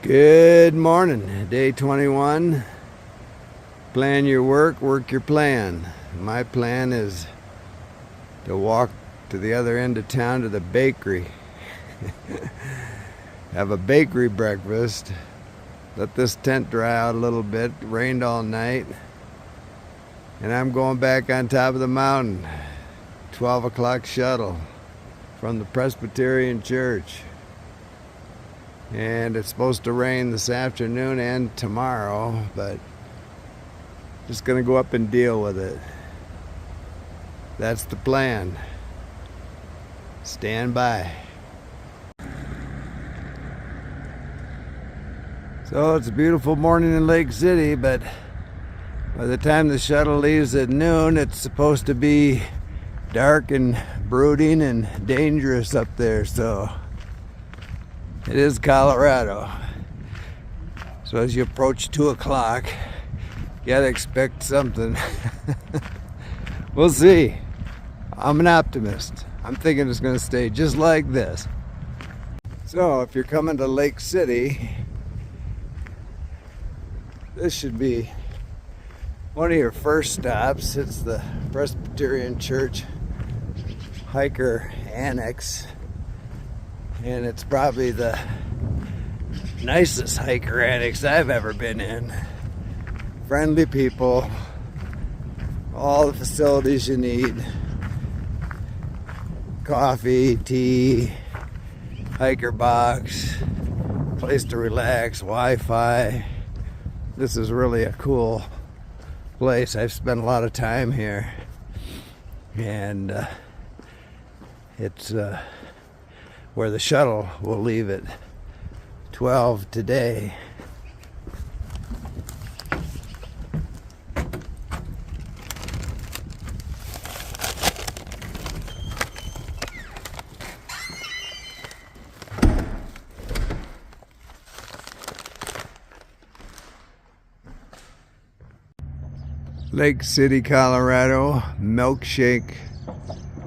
Good morning, day 21. Plan your work, work your plan. My plan is to walk to the other end of town to the bakery. Have a bakery breakfast. Let this tent dry out a little bit. It rained all night. And I'm going back on top of the mountain. 12 o'clock shuttle from the Presbyterian Church. And it's supposed to rain this afternoon and tomorrow, but just gonna go up and deal with it. That's the plan. Stand by. So it's a beautiful morning in Lake City, but by the time the shuttle leaves at noon, it's supposed to be dark and brooding and dangerous up there, so it is Colorado. So as you approach 2 o'clock, you gotta expect something. We'll see. I'm an optimist. I'm thinking it's gonna stay just like this. So if you're coming to Lake City, this should be one of your first stops. It's the Presbyterian Church Hiker Annex. And it's probably the nicest hiker annex I've ever been in. Friendly people, all the facilities you need. Coffee, tea, hiker box, place to relax, Wi-Fi. This is really a cool place. I've spent a lot of time here. And it's where the shuttle will leave at 12 today. Lake City, Colorado, Milkshake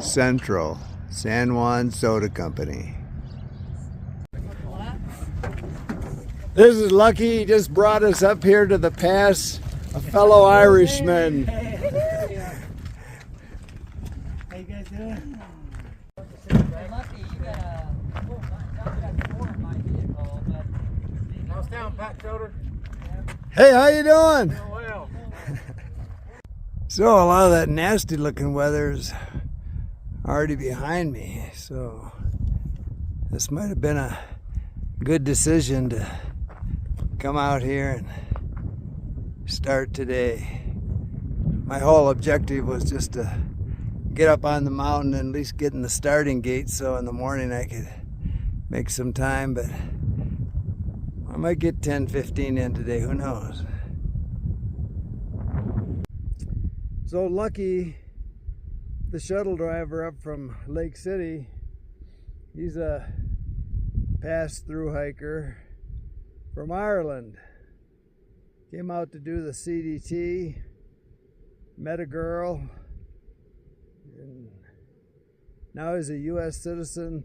Central, San Juan Soda Company. This is Lucky. He just brought us up here to the pass, a fellow Irishman. How you guys doing? Lucky, you got four in my vehicle, but How's town, PACKTOTER? Hey, how you doing? Oh, well. So a lot of that nasty looking weather's already behind me, so this might have been a good decision to come out here and start today. My whole objective was just to get up on the mountain and at least get in the starting gate so in the morning I could make some time, but I might get 10-15 in today, who knows. So Lucky, the shuttle driver up from Lake City, he's a pass-through hiker from Ireland. Came out to do the CDT, met a girl, and now he's a U.S. citizen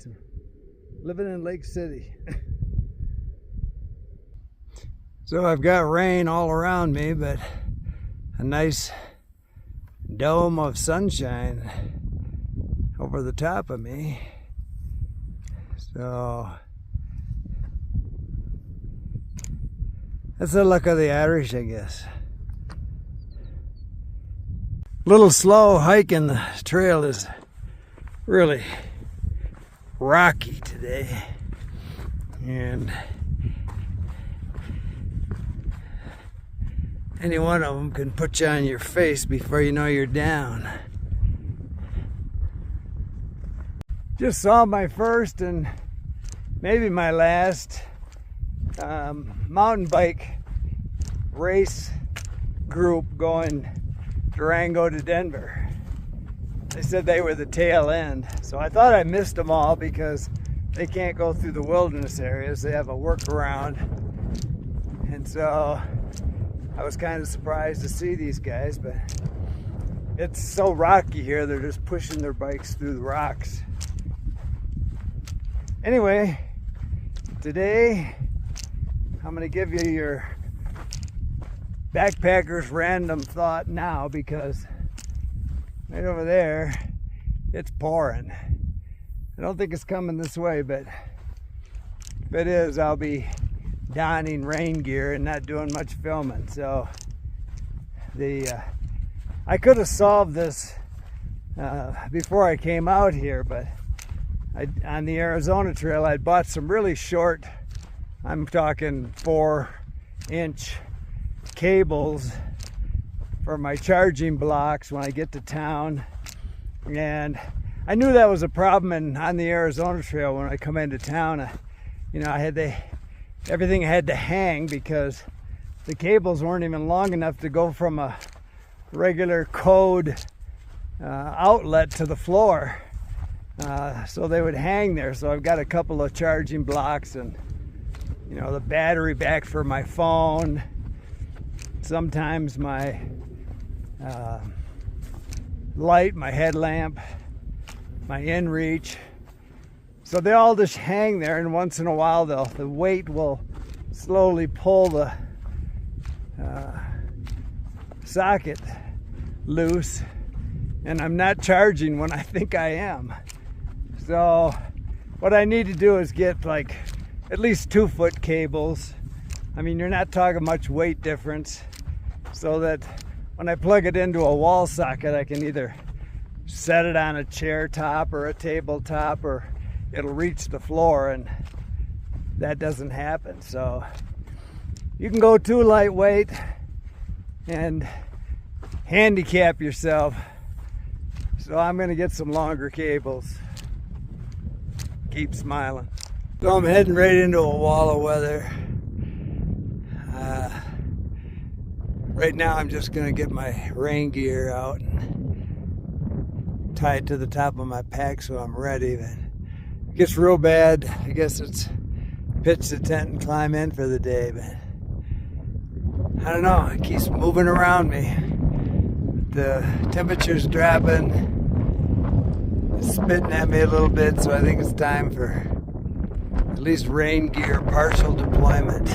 living in Lake City. So I've got rain all around me, but a nice dome of sunshine over the top of me. So that's the luck of the Irish, I guess. A little slow hiking. The trail is really rocky today, and any one of them can put you on your face before you know you're down. Just saw my first and maybe my last mountain bike race group going Durango to Denver. They said they were the tail end, so I thought I missed them all because they can't go through the wilderness areas. They have a workaround, and so I was kind of surprised to see these guys, but it's so rocky here, they're just pushing their bikes through the rocks. Anyway, today I'm going to give you your backpacker's random thought now, because right over there it's pouring. I don't think it's coming this way, but if it is, I'll be donning rain gear and not doing much filming. So I could have solved this before I came out here, but on the Arizona Trail I bought some really short, I'm talking 4-inch cables for my charging blocks when I get to town. And I knew that was a problem on the Arizona Trail when I come into town. You know, everything had to hang because the cables weren't even long enough to go from a regular code outlet to the floor. So they would hang there. So I've got a couple of charging blocks and, you know, the battery back for my phone. Sometimes my light, my headlamp, my inReach. So they all just hang there, and once in a while the weight will slowly pull the socket loose, and I'm not charging when I think I am. So what I need to do is get like at least 2-foot cables. I mean, you're not talking much weight difference, so that when I plug it into a wall socket, I can either set it on a chair top or a tabletop, or it'll reach the floor, and that doesn't happen. So you can go too lightweight and handicap yourself. So I'm gonna get some longer cables. Keep smiling. So I'm heading right into a wall of weather. Right now I'm just gonna get my rain gear out and tie it to the top of my pack so I'm ready. But it gets real bad, I guess it's pitch the tent and climb in for the day, but I don't know, it keeps moving around me. The temperature's dropping, it's spitting at me a little bit, so I think it's time for at least rain gear partial deployment.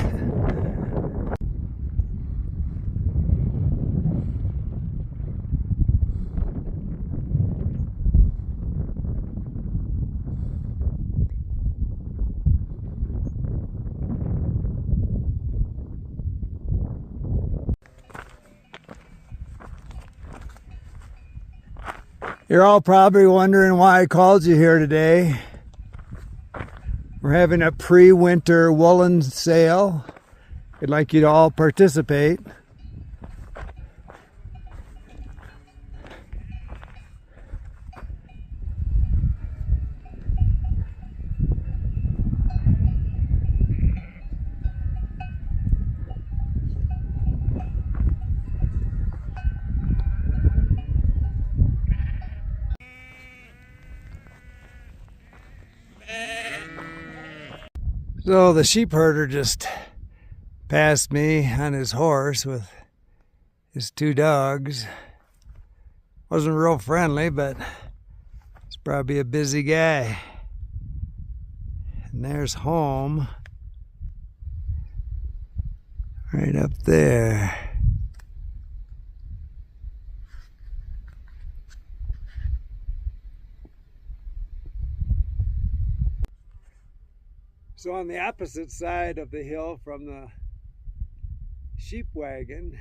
You're all probably wondering why I called you here today. We're having a pre-winter woolen sale. I'd like you to all participate. So the sheep herder just passed me on his horse with his 2 dogs. Wasn't real friendly, but he's probably a busy guy. And there's home right up there. So on the opposite side of the hill from the sheep wagon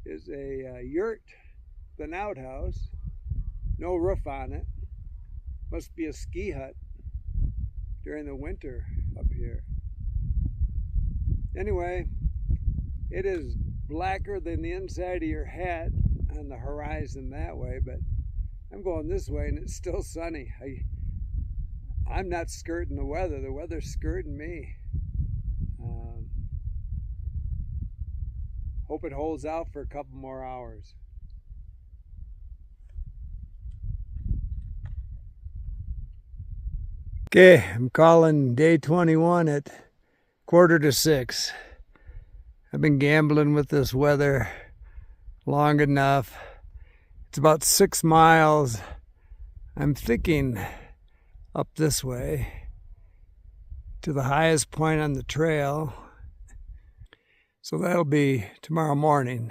is a yurt, an outhouse, no roof on it. Must be a ski hut during the winter up here. Anyway, it is blacker than the inside of your hat on the horizon that way, but I'm going this way and it's still sunny. I'm not skirting the weather's skirting me. Hope it holds out for a couple more hours. Okay, I'm calling day 21 at 5:45. I've been gambling with this weather long enough. It's about 6 miles. I'm thinking up this way to the highest point on the trail, So that'll be tomorrow morning.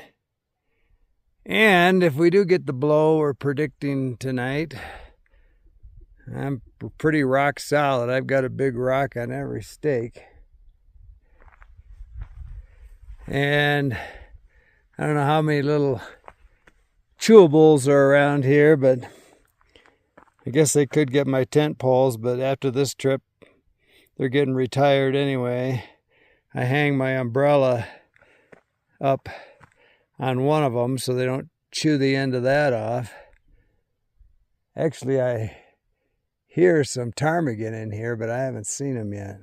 And if we do get the blow we're predicting tonight, I'm pretty rock solid. I've got a big rock on every stake. And I don't know how many little chewables are around here, but I guess they could get my tent poles, but after this trip, they're getting retired anyway. I hang my umbrella up on one of them so they don't chew the end of that off. Actually, I hear some ptarmigan in here, but I haven't seen them yet.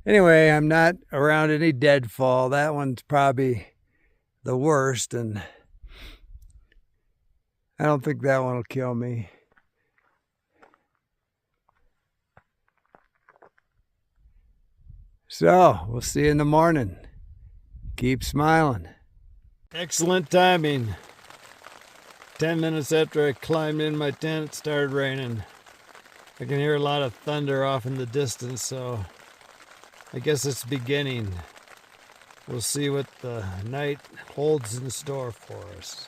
Anyway, I'm not around any deadfall. That one's probably the worst, and I don't think that one will kill me. So, we'll see you in the morning. Keep smiling. Excellent timing. 10 minutes after I climbed in my tent, it started raining. I can hear a lot of thunder off in the distance, so I guess it's beginning. We'll see what the night holds in store for us.